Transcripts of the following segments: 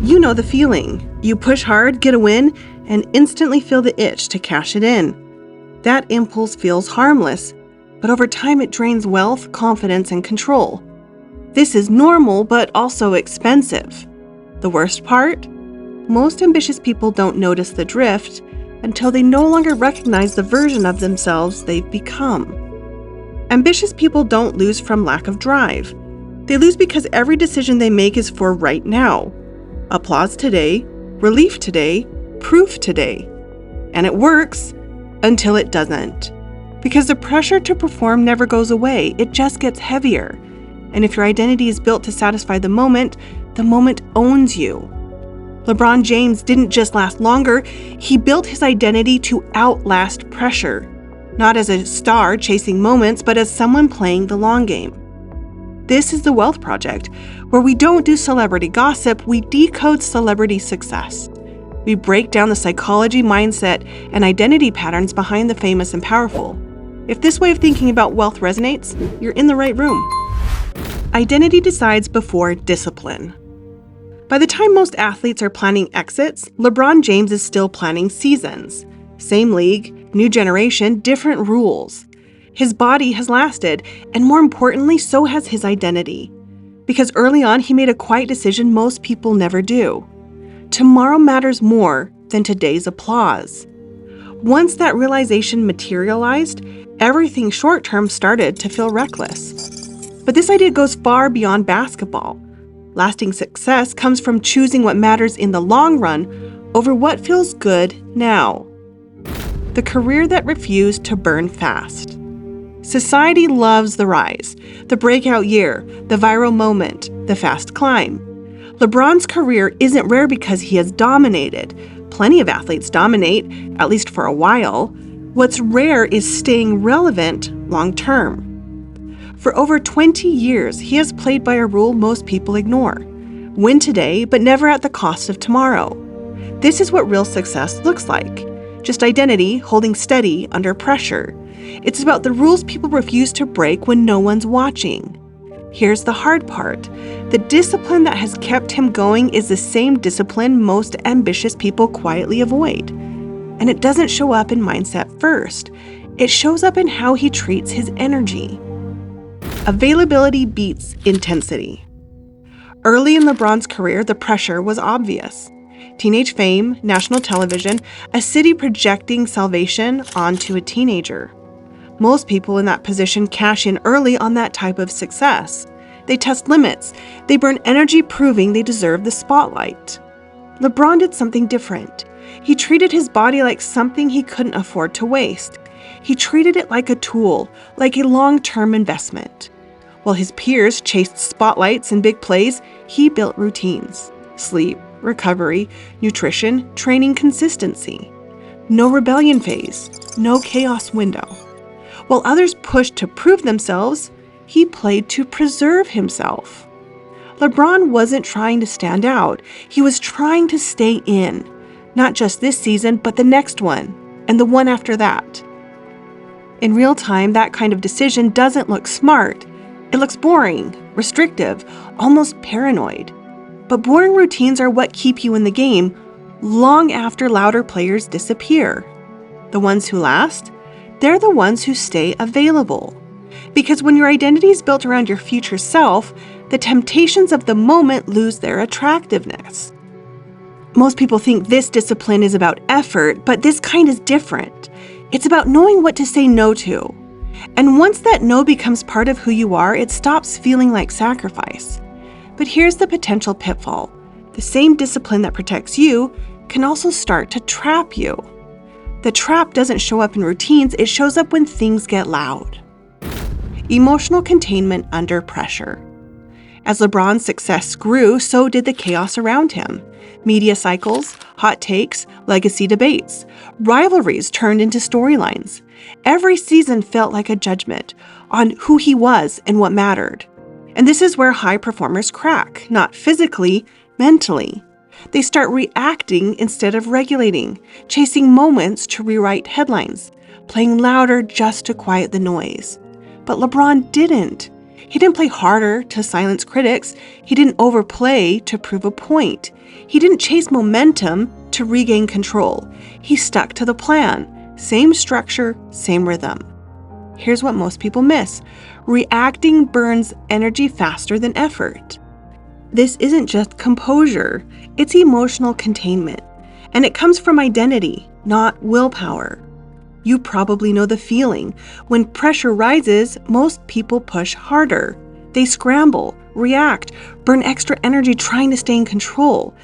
You know the feeling. You push hard, get a win, and instantly feel the itch to cash it in. That impulse feels harmless, but over time it drains wealth, confidence, and control. This is normal, but also expensive. The worst part? Most ambitious people don't notice the drift until they no longer recognize the version of themselves they've become. Ambitious people don't lose from lack of drive. They lose because every decision they make is for right now. Applause today, relief today, proof today. And it works until it doesn't. Because the pressure to perform never goes away, it just gets heavier. And if your identity is built to satisfy the moment owns you. LeBron James didn't just last longer, he built his identity to outlast pressure. Not as a star chasing moments, but as someone playing the long game. This is the Wealth Project, where we don't do celebrity gossip, we decode celebrity success. We break down the psychology, mindset, and identity patterns behind the famous and powerful. If this way of thinking about wealth resonates, you're in the right room. Identity decides before discipline. By the time most athletes are planning exits, LeBron James is still planning seasons. Same league, new generation, different rules. His body has lasted, and more importantly, so has his identity. Because early on, he made a quiet decision most people never do. Tomorrow matters more than today's applause. Once that realization materialized, everything short-term started to feel reckless. But this idea goes far beyond basketball. Lasting success comes from choosing what matters in the long run over what feels good now. The career that refused to burn fast. Society loves the rise, the breakout year, the viral moment, the fast climb. LeBron's career isn't rare because he has dominated. Plenty of athletes dominate, at least for a while. What's rare is staying relevant long term. For over 20 years, he has played by a rule most people ignore. Win today, but never at the cost of tomorrow. This is what real success looks like. Just identity holding steady under pressure. It's about the rules people refuse to break when no one's watching. Here's the hard part. The discipline that has kept him going is the same discipline most ambitious people quietly avoid. And it doesn't show up in mindset first. It shows up in how he treats his energy. Availability beats intensity. Early in LeBron's career, the pressure was obvious. Teenage fame, national television, a city projecting salvation onto a teenager. Most people in that position cash in early on that type of success. They test limits. They burn energy proving they deserve the spotlight. LeBron did something different. He treated his body like something he couldn't afford to waste. He treated it like a tool, like a long-term investment. While his peers chased spotlights and big plays, he built routines. Sleep, recovery, nutrition, training consistency. No rebellion phase, no chaos window. While others pushed to prove themselves, he played to preserve himself. LeBron wasn't trying to stand out. He was trying to stay in. Not just this season, but the next one, and the one after that. In real time, that kind of decision doesn't look smart. It looks boring, restrictive, almost paranoid. But boring routines are what keep you in the game long after louder players disappear. The ones who last? They're the ones who stay available. Because when your identity is built around your future self, the temptations of the moment lose their attractiveness. Most people think this discipline is about effort, but this kind is different. It's about knowing what to say no to. And once that no becomes part of who you are, it stops feeling like sacrifice. But here's the potential pitfall. The same discipline that protects you can also start to trap you. The trap doesn't show up in routines, it shows up when things get loud. Emotional containment under pressure. As LeBron's success grew, so did the chaos around him. Media cycles, hot takes, legacy debates. Rivalries turned into storylines. Every season felt like a judgment on who he was and what mattered. And this is where high performers crack, not physically, mentally. They start reacting instead of regulating, chasing moments to rewrite headlines, playing louder just to quiet the noise. But LeBron didn't. He didn't play harder to silence critics. He didn't overplay to prove a point. He didn't chase momentum to regain control. He stuck to the plan. Same structure, same rhythm. Here's what most people miss. Reacting burns energy faster than effort. This isn't just composure, it's emotional containment. And it comes from identity, not willpower. You probably know the feeling. When pressure rises, most people push harder. They scramble, react, burn extra energy trying to stay in control.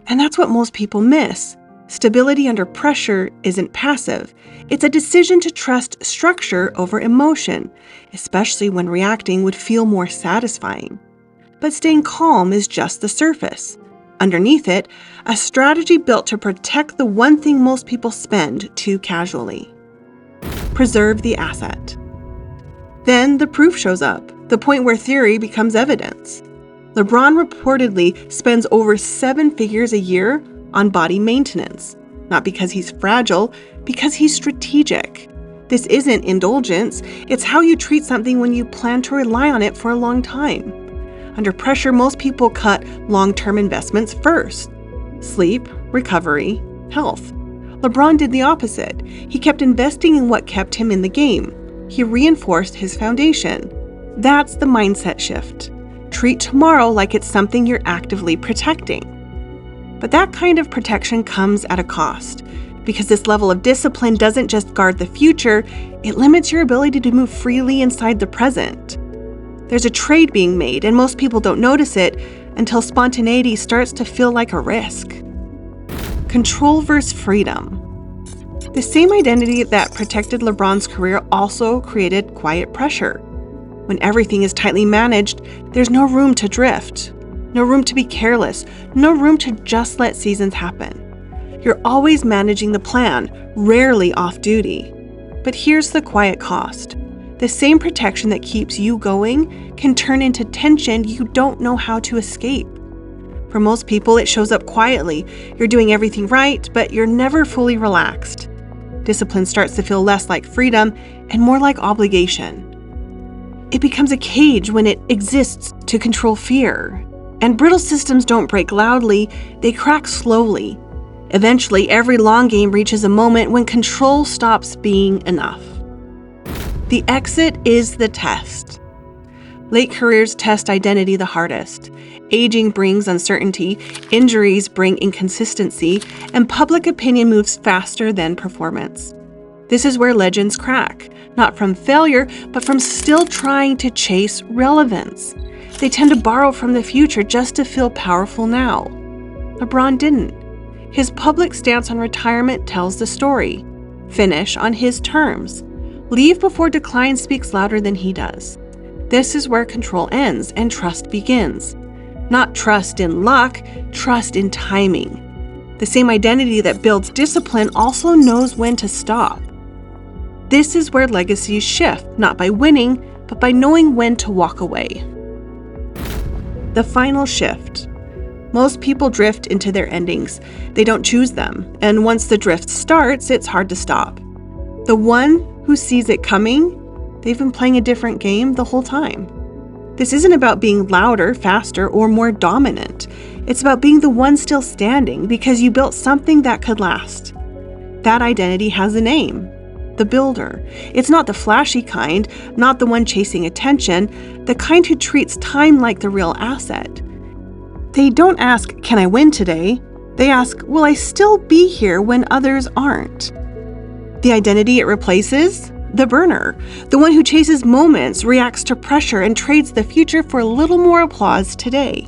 And that's what most people miss. Stability under pressure isn't passive. It's a decision to trust structure over emotion, especially when reacting would feel more satisfying. But staying calm is just the surface. Underneath it, a strategy built to protect the one thing most people spend too casually. Preserve the asset. Then the proof shows up, the point where theory becomes evidence. LeBron reportedly spends over 7 figures a year on body maintenance, not because he's fragile, because he's strategic. This isn't indulgence, it's how you treat something when you plan to rely on it for a long time. Under pressure, most people cut long-term investments first. Sleep, recovery, health. LeBron did the opposite. He kept investing in what kept him in the game. He reinforced his foundation. That's the mindset shift. Treat tomorrow like it's something you're actively protecting. But that kind of protection comes at a cost, because this level of discipline doesn't just guard the future, it limits your ability to move freely inside the present. There's a trade being made, and most people don't notice it until spontaneity starts to feel like a risk. Control versus freedom. The same identity that protected LeBron's career also created quiet pressure. When everything is tightly managed, there's no room to drift, no room to be careless, no room to just let seasons happen. You're always managing the plan, rarely off duty. But here's the quiet cost. The same protection that keeps you going can turn into tension you don't know how to escape. For most people, it shows up quietly. You're doing everything right, but you're never fully relaxed. Discipline starts to feel less like freedom and more like obligation. It becomes a cage when it exists to control fear. And brittle systems don't break loudly, they crack slowly. Eventually, every long game reaches a moment when control stops being enough. The exit is the test. Late careers test identity the hardest. Aging brings uncertainty, injuries bring inconsistency, and public opinion moves faster than performance. This is where legends crack, not from failure, but from still trying to chase relevance. They tend to borrow from the future just to feel powerful now. LeBron didn't. His public stance on retirement tells the story. Finish on his terms. Leave before decline speaks louder than he does. This is where control ends and trust begins. Not trust in luck, trust in timing. The same identity that builds discipline also knows when to stop. This is where legacies shift, not by winning, but by knowing when to walk away. The final shift. Most people drift into their endings. They don't choose them, and once the drift starts, it's hard to stop. The one who sees it coming, they've been playing a different game the whole time. This isn't about being louder, faster, or more dominant. It's about being the one still standing because you built something that could last. That identity has a name. The builder. It's not the flashy kind, not the one chasing attention, the kind who treats time like the real asset. They don't ask, can I win today? They ask, will I still be here when others aren't? The identity it replaces? The burner. The one who chases moments, reacts to pressure, and trades the future for a little more applause today.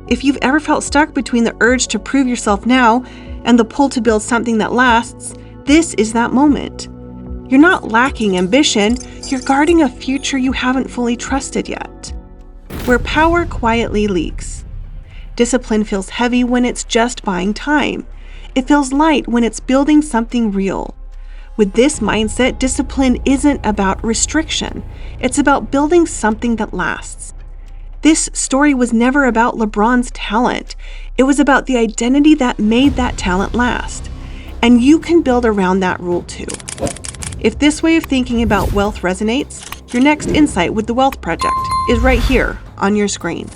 If you've ever felt stuck between the urge to prove yourself now and the pull to build something that lasts, this is that moment. You're not lacking ambition, you're guarding a future you haven't fully trusted yet. Where power quietly leaks. Discipline feels heavy when it's just buying time. It feels light when it's building something real. With this mindset, discipline isn't about restriction. It's about building something that lasts. This story was never about LeBron's talent. It was about the identity that made that talent last. And you can build around that rule too. If this way of thinking about wealth resonates, Your next insight with the Wealth Project is right here on your screen.